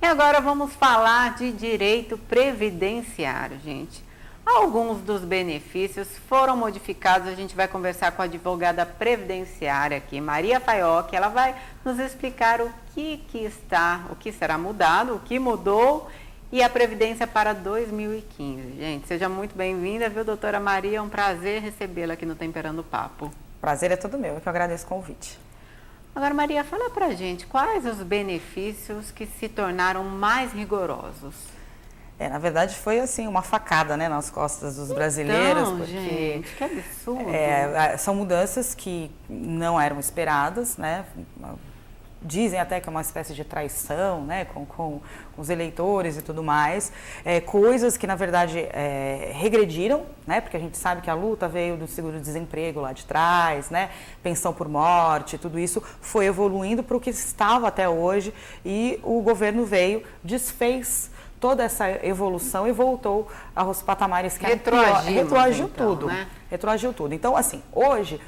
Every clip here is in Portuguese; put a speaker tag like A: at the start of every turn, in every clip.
A: agora vamos falar de direito previdenciário, gente. Alguns dos benefícios foram modificados, a gente vai conversar com a advogada previdenciária aqui, Maria Faioc, ela vai nos explicar o que será mudado, o que mudou e a Previdência para 2015. Gente, seja muito bem-vinda, viu, doutora Maria? É um prazer recebê-la aqui no Temperando o Papo.
B: Prazer é todo meu, eu que agradeço o convite.
A: Agora, Maria, fala pra gente quais os benefícios que se tornaram mais rigorosos.
B: Na verdade foi assim uma facada, né, nas costas dos brasileiros, porque
A: gente, que absurdo.
B: São mudanças que não eram esperadas, né? Dizem até que é uma espécie de traição, né, com os eleitores e tudo mais, coisas que na verdade regrediram, né, porque a gente sabe que a luta veio do seguro-desemprego lá de trás, né, pensão por morte, tudo isso foi evoluindo para o que estava até hoje e o governo veio, desfez toda essa evolução e voltou aos patamares que retroagiu
A: então,
B: tudo,
A: né?
B: Retroagiu tudo. Então, assim, hoje,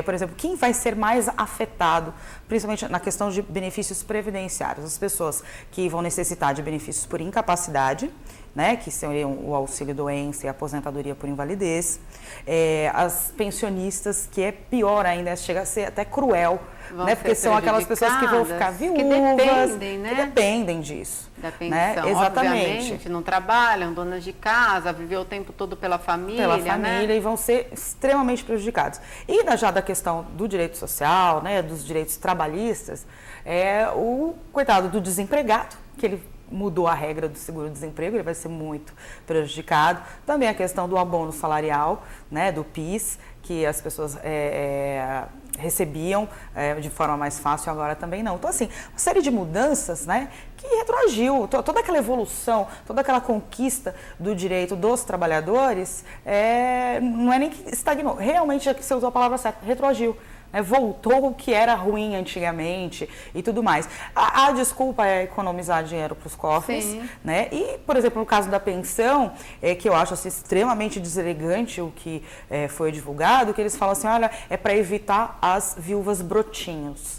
B: por exemplo, quem vai ser mais afetado, principalmente na questão de benefícios previdenciários? As pessoas que vão necessitar de benefícios por incapacidade, né, que seriam o auxílio-doença e a aposentadoria por invalidez, as pensionistas, que é pior ainda, chega a ser até cruel, né, porque são aquelas pessoas que vão ficar viúvas,
A: que
B: dependem disso.
A: Da pensão,
B: né? Exatamente.
A: Obviamente, não trabalham, donas de casa, viveu o tempo todo pela família,
B: né? E vão ser extremamente prejudicados. E já da questão do direito social, né, dos direitos trabalhistas, o coitado do desempregado, que ele mudou a regra do seguro-desemprego, ele vai ser muito prejudicado. Também a questão do abono salarial, né, do PIS, que as pessoas recebiam de forma mais fácil, agora também não. Então, assim, uma série de mudanças, né, que retroagiu, toda aquela evolução, toda aquela conquista do direito dos trabalhadores, não é nem que estagnou, realmente, você usou a palavra certa, retroagiu. Voltou o que era ruim antigamente e tudo mais. A desculpa é economizar dinheiro para os cofres, né? E, por exemplo, no caso da pensão, que eu acho assim, extremamente deselegante o que foi divulgado, que eles falam assim, olha, é para evitar as viúvas brotinhos.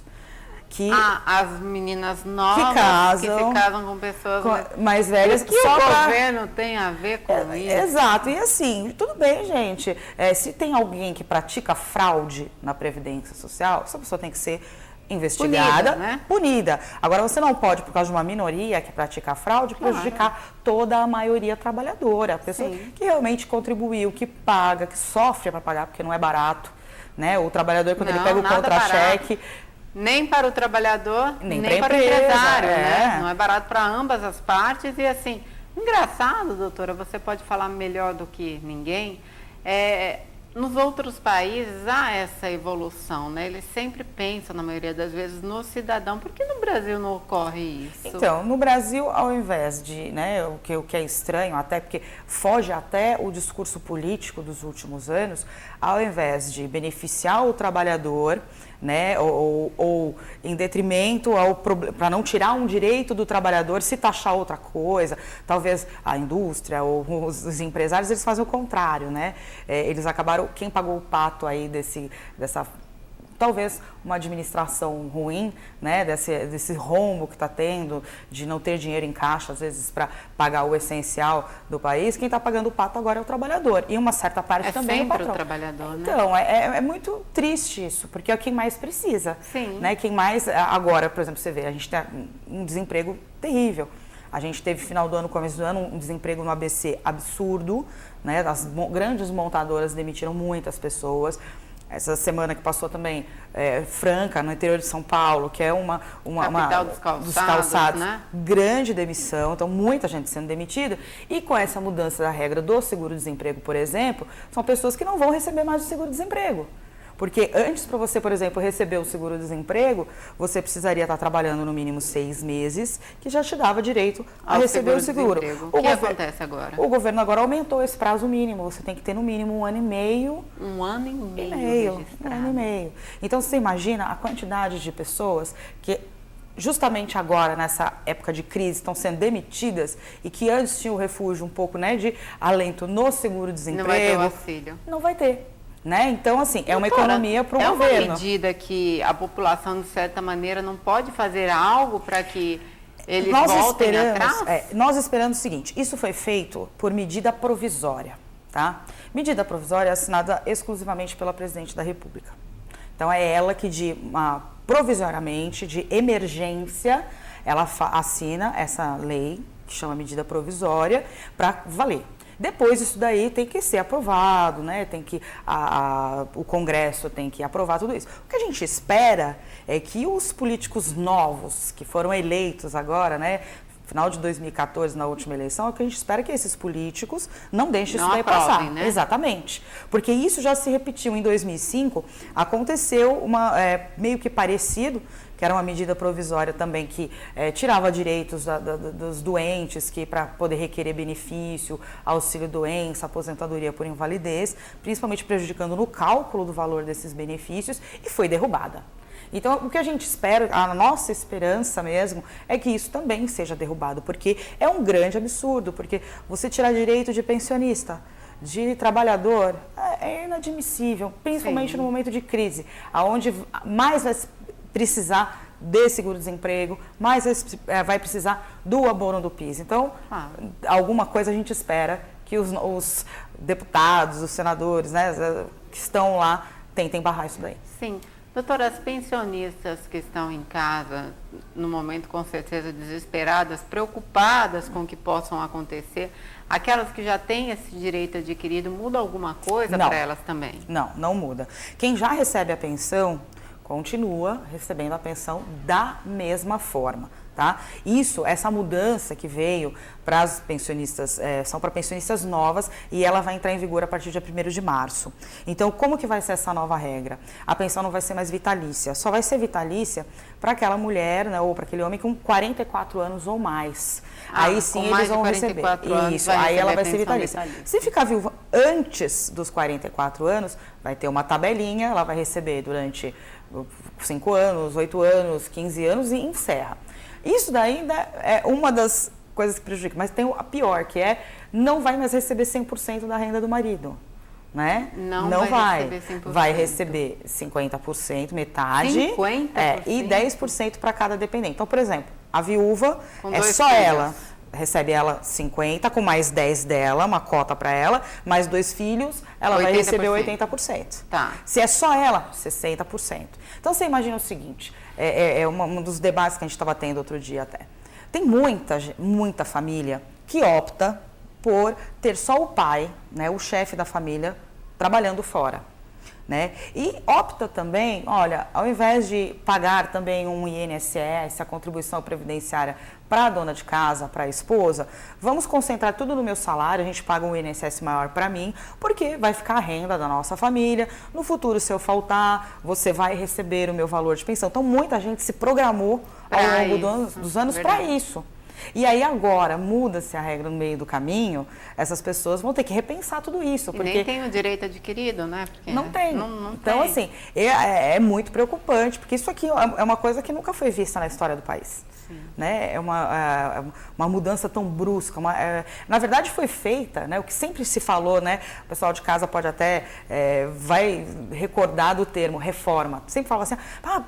A: As meninas novas que se casam com pessoas
B: mais velhas.
A: O que o governo tem a ver com isso?
B: Exato, e assim, tudo bem, gente, se tem alguém que pratica fraude na Previdência Social, essa pessoa tem que ser investigada, punida. Agora, você não pode, por causa de uma minoria que pratica fraude, prejudicar toda a maioria trabalhadora, a pessoa que realmente contribuiu, que paga, que sofre para pagar, porque não é barato, né? O trabalhador, quando ele pega o contra-cheque...
A: Nem para o trabalhador, nem para o
B: empresa,
A: empresário, né? Não é barato para ambas as partes. E assim, engraçado, doutora, você pode falar melhor do que ninguém, nos outros países há essa evolução, né? Eles sempre pensam, na maioria das vezes, no cidadão. Por que no Brasil não ocorre isso?
B: Então, no Brasil, ao invés de, né, o que é estranho, até porque foge até o discurso político dos últimos anos, ao invés de beneficiar o trabalhador, né, ou em detrimento para não tirar um direito do trabalhador, se taxar outra coisa, talvez a indústria ou os empresários, eles fazem o contrário, né? Eles acabaram, quem pagou o pato aí dessa talvez uma administração ruim, né, desse rombo que está tendo, de não ter dinheiro em caixa, às vezes, para pagar o essencial do país, quem está pagando o pato agora é o trabalhador. E uma certa parte também é o patrão.
A: O trabalhador, né?
B: Então, é muito triste isso, porque é quem mais precisa. Né? Quem mais, agora, por exemplo, você vê, a gente tem um desemprego terrível. A gente teve, final do ano, começo do ano, um desemprego no ABC absurdo, né? As grandes montadoras demitiram muitas pessoas. Essa semana que passou também, Franca, no interior de São Paulo, que é uma
A: capital dos calçados, né?
B: Grande demissão, então muita gente sendo demitida. E com essa mudança da regra do seguro-desemprego, por exemplo, são pessoas que não vão receber mais o seguro-desemprego. Porque antes, para você, por exemplo, receber o seguro-desemprego, você precisaria estar trabalhando no mínimo 6 meses, que já te dava direito a receber o seguro.
A: O que acontece agora?
B: O governo agora aumentou esse prazo mínimo. Você tem que ter no mínimo 1 ano e meio.
A: 1 ano e meio registrado.
B: 1 ano e meio. Então, você imagina a quantidade de pessoas que justamente agora, nessa época de crise, estão sendo demitidas e que antes tinham o refúgio um pouco, né, de alento no seguro-desemprego.
A: Não vai ter o auxílio.
B: Não vai ter. Né? Então, assim, é uma economia para o governo.
A: É uma medida que a população, de certa maneira, não pode fazer algo para que eles voltem atrás?
B: Nós esperamos o seguinte, isso foi feito por medida provisória, tá? Medida provisória assinada exclusivamente pela Presidente da República. Então, é ela que, provisoriamente, de emergência, ela assina essa lei, que chama medida provisória, para valer. Depois, isso daí tem que ser aprovado, né? Tem que, o Congresso tem que aprovar tudo isso. O que a gente espera é que os políticos novos, que foram eleitos agora, né? Final de 2014, na última eleição, é que a gente espera que esses políticos não deixem isso daí passar.
A: Né?
B: Exatamente. Porque isso já se repetiu em 2005, aconteceu meio que parecido, que era uma medida provisória também que tirava direitos dos doentes que para poder requerer benefício, auxílio-doença, aposentadoria por invalidez, principalmente prejudicando no cálculo do valor desses benefícios, e foi derrubada. Então, o que a gente espera, a nossa esperança mesmo, é que isso também seja derrubado, porque é um grande absurdo, porque você tirar direito de pensionista, de trabalhador, é inadmissível, principalmente no momento de crise, onde mais vai precisar de seguro-desemprego, mais vai precisar do abono do PIS. Então, alguma coisa a gente espera que os deputados, os senadores, né, que estão lá, tentem barrar isso daí.
A: Sim. Doutora, as pensionistas que estão em casa, no momento com certeza desesperadas, preocupadas com o que possam acontecer, aquelas que já têm esse direito adquirido, muda alguma coisa para elas também?
B: Não muda. Quem já recebe a pensão, continua recebendo a pensão da mesma forma, tá? Essa mudança que veio para as pensionistas, são para pensionistas novas e ela vai entrar em vigor a partir do dia 1º de março. Então, como que vai ser essa nova regra? A pensão não vai ser mais vitalícia, só vai ser vitalícia para aquela mulher, né, ou para aquele homem com 44 anos ou mais. Aí sim eles vão receber. Isso, aí ela vai ser vitalícia. Se ficar viúva antes dos 44 anos, vai ter uma tabelinha, ela vai receber durante 5 anos, 8 anos, 15 anos e encerra. Isso daí ainda é uma das coisas que prejudica, mas tem a pior, que não vai mais receber 100% da renda do marido, né? Não vai receber 100%. Vai receber 50%, metade,
A: 50%?
B: E 10% para cada dependente. Então, por exemplo, a viúva,
A: só
B: ela, recebe ela 50, com mais 10 dela, uma cota para ela, mais 2 filhos, ela 80%. Vai receber 80%.
A: Tá.
B: Se é só ela, 60%. Então, você imagina o seguinte, um dos debates que a gente estava tendo outro dia até. Tem muita família que opta por ter só o pai, né, o chefe da família, trabalhando fora. Né? E opta também, olha, ao invés de pagar também um INSS, a contribuição previdenciária para a dona de casa, para a esposa, vamos concentrar tudo no meu salário, a gente paga um INSS maior para mim, porque vai ficar a renda da nossa família, no futuro se eu faltar, você vai receber o meu valor de pensão. Então muita gente se programou ao longo dos anos para isso. E aí agora muda-se a regra no meio do caminho, essas pessoas vão ter que repensar tudo isso. Porque
A: nem tem o direito adquirido, né? Porque
B: não tem.
A: Não
B: então,
A: tem.
B: Assim, é muito preocupante, porque isso aqui é uma coisa que nunca foi vista na história do país. Né? É uma mudança tão brusca. Na verdade, foi feita, né? O que sempre se falou, né? O pessoal de casa pode até vai recordar do termo reforma. Sempre fala assim,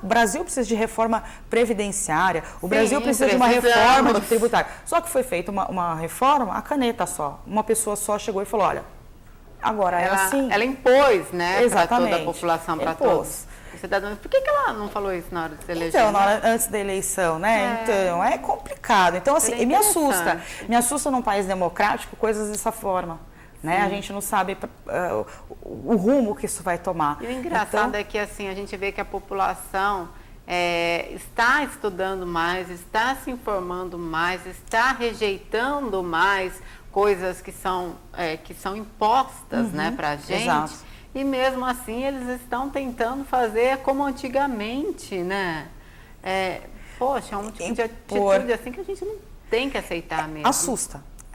B: o Brasil precisa de reforma previdenciária, o Brasil precisa de uma reforma de tributário. Só que foi feita uma reforma, a caneta só. Uma pessoa só chegou e falou, olha, agora é assim.
A: Ela impôs, né?
B: Exatamente.
A: Para toda a população, para todos. Por que ela não falou isso na hora de se eleger?
B: Então, antes da eleição, né? Então, é complicado. Então, assim, me assusta. Me assusta num país democrático coisas dessa forma. Né? A gente não sabe o rumo que isso vai tomar.
A: E o engraçado é que assim, a gente vê que a população está estudando mais, está se informando mais, está rejeitando mais coisas que são impostas, né, para a gente.
B: Exato.
A: E mesmo assim eles estão tentando fazer como antigamente, né? Poxa, é um tipo de atitude assim que a gente não tem que aceitar mesmo.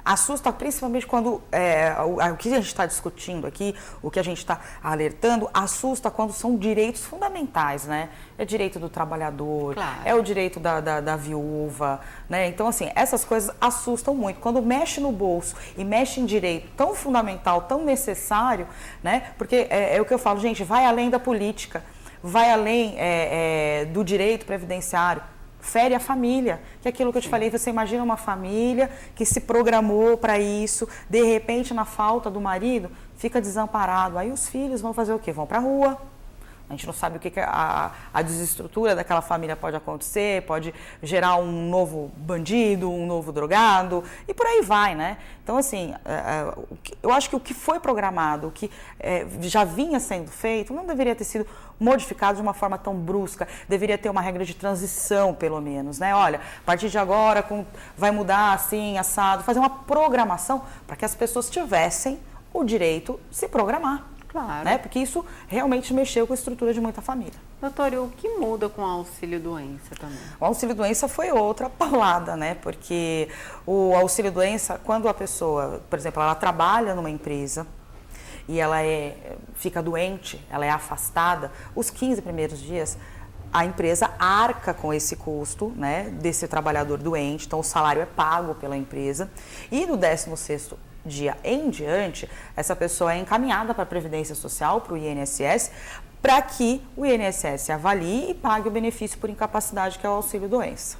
B: Assusta principalmente quando o que a gente está discutindo aqui, o que a gente está alertando, assusta quando são direitos fundamentais, né? É direito do trabalhador,
A: claro.
B: É o direito da viúva, né? Então, assim, essas coisas assustam muito. Quando mexe no bolso e mexe em direito tão fundamental, tão necessário, né? Porque é o que eu falo, gente, vai além da política, vai além do direito previdenciário. fere a família, que é aquilo que eu te falei, você imagina uma família que se programou para isso, de repente, na falta do marido, fica desamparado. Aí os filhos vão fazer o quê? Vão para a rua. A gente não sabe o que a desestrutura daquela família pode acontecer, pode gerar um novo bandido, um novo drogado, e por aí vai, né? Então, assim, eu acho que o que foi programado, o que já vinha sendo feito, não deveria ter sido modificado de uma forma tão brusca, deveria ter uma regra de transição, pelo menos, né? Olha, a partir de agora vai mudar assim, assado, fazer uma programação para que as pessoas tivessem o direito de se programar.
A: Claro.
B: Né? Porque isso realmente mexeu com a estrutura de muita família.
A: Doutor, e o que muda com o auxílio-doença também?
B: O auxílio-doença foi outra paulada, né? Porque o auxílio-doença, quando a pessoa, por exemplo, ela trabalha numa empresa e ela fica doente, ela é afastada, os 15 primeiros dias, a empresa arca com esse custo, né, desse trabalhador doente, então o salário é pago pela empresa. E no 16º dia em diante, essa pessoa é encaminhada para a Previdência Social, para o INSS, para que o INSS avalie e pague o benefício por incapacidade, que é o auxílio-doença.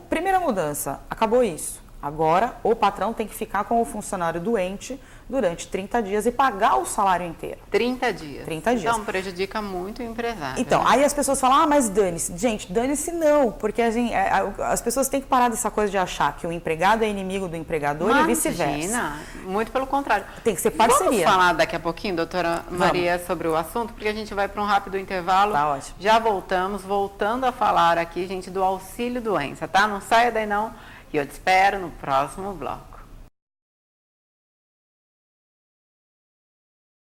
B: Primeira mudança, acabou isso. Agora, o patrão tem que ficar com o funcionário doente durante 30 dias e pagar o salário inteiro.
A: 30 dias?
B: 30 dias.
A: Então, prejudica muito o empresário.
B: Então,
A: né?
B: aí as pessoas falam, mas dane-se. Gente, dane-se não, porque as pessoas têm que parar dessa coisa de achar que o empregado é inimigo do empregador e vice-versa.
A: Imagina, muito pelo contrário.
B: Tem que ser parceria.
A: Vamos falar daqui a pouquinho, doutora Maria, sobre o assunto, porque a gente vai para um rápido intervalo.
B: Tá ótimo.
A: Já voltando a falar aqui, gente, do auxílio-doença, tá? Não saia daí não, e eu te espero no próximo bloco.